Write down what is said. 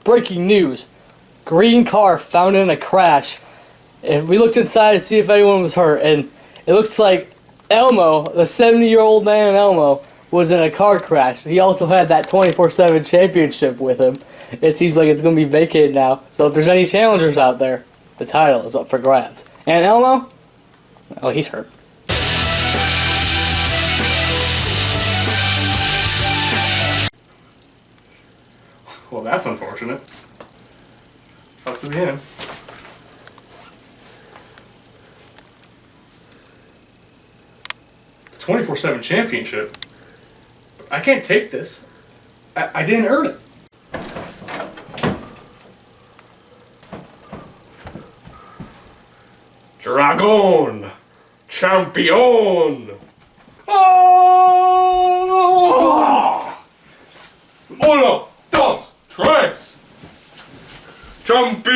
Breaking news. Green car found in a crash. And we looked inside to see if anyone was hurt, and it looks like Elmo, the 70-year-old man in Elmo, was in a car crash. He also had that 24/7 championship with him. It seems like it's going to be vacated now. So if there's any challengers out there, the title is up for grabs. And Elmo? Oh, he's hurt. Well, that's unfortunate. Sucks to be him. The 24/7 championship? I can't take this. I didn't earn it. Dragon! Champion! Oh! Uno, dos, tres! Champion!